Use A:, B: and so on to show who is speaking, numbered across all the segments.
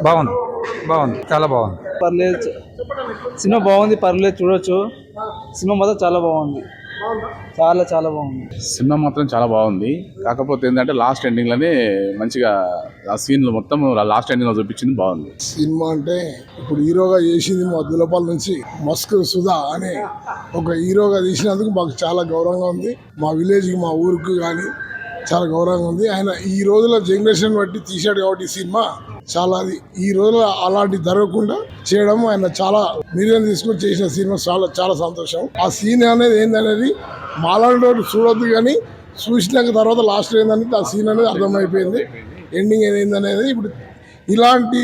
A: బాగుంది బాగుంది చాలా బాగుంది.
B: పర్లేదు, సినిమా బాగుంది, పర్లేదు చూడొచ్చు. సినిమా మాత్రం చాలా బాగుంది, చాలా చాలా బాగుంది.
C: సినిమా మాత్రం చాలా బాగుంది. కాకపోతే ఏంటంటే లాస్ట్ ఎండింగ్లోనే మంచిగా ఆ సీన్లు మొత్తం లాస్ట్ ఎండింగ్లో చూపించింది బాగుంది.
D: సినిమా అంటే ఇప్పుడు హీరోగా చేసింది మా దులపాల నుంచి మస్క్ సుధా అనే ఒక హీరోగా తీసినందుకు మాకు చాలా గౌరవంగా ఉంది. మా విలేజ్కి మా ఊరికి కానీ చాలా గౌరవంగా ఉంది. ఆయన ఈ రోజుల జనరేషన్ బట్టి తీశాడు కాబట్టి ఈ సినిమా చాలా ఈ రోజుల్లో అలాంటి జరగకుండా చేయడం ఆయన చాలా నిర్ణయం తీసుకొని చేసిన సినిమా చాలా చాలా సంతోషం. ఆ సీన్ అనేది ఏందనేది మాలాంటి వాళ్ళు చూడొద్దు, కానీ చూసినాక తర్వాత లాస్ట్ ఏందనేది ఆ సీన్ అనేది అర్థమైపోయింది. ఎండింగ్ ఏందనేది ఇప్పుడు ఇలాంటి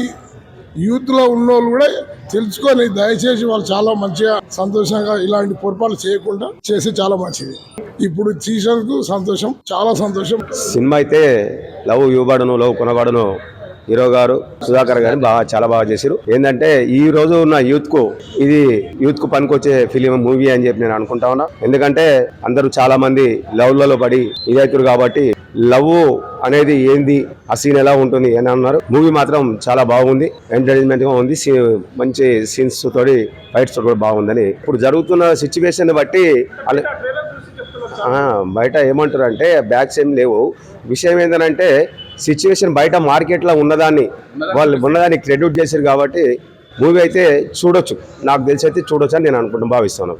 D: యూత్లో ఉన్నోళ్ళు కూడా తెలుసుకొని దయచేసి వాళ్ళు చాలా మంచిగా సంతోషంగా ఇలాంటి పొరపాట్లు చేయకుండా చేస్తే చాలా మంచిది. ఇప్పుడు తీసినందుకు సంతోషం, చాలా సంతోషం.
E: సినిమా అయితే లవ్ ఇవ్వబడును లవ్ కొనబడును హీరో గారు సుధాకర్ గారు చాలా బాగా చేశారు. ఏంటంటే ఈ రోజు ఉన్న యూత్ కు పనికొచ్చే ఫిలిం మూవీ అని చెప్పి నేను అనుకుంటా ఉన్నా. ఎందుకంటే అందరూ చాలా మంది లవ్లలో పడి ఇదవుతారు కాబట్టి లవ్ అనేది ఏంది, ఆ సీన్ ఎలా ఉంటుంది అని అన్నారు. మూవీ మాత్రం చాలా బాగుంది, ఎంటర్టైన్మెంట్ గా ఉంది, మంచి సీన్స్ తోటి ఫైట్స్ కూడా బాగుందని. ఇప్పుడు జరుగుతున్న సిచ్యువేషన్ బట్టి బయట ఏమంటారు అంటే బ్యాక్స్ ఏం లేవు. విషయం ఏంటంటే సిచ్యువేషన్ బయట మార్కెట్లో ఉన్నదాన్ని క్రెడిట్ చేశారు కాబట్టి మూవీ అయితే చూడొచ్చు, నాకు తెలిసి అయితే చూడొచ్చు అని నేను భావిస్తాను.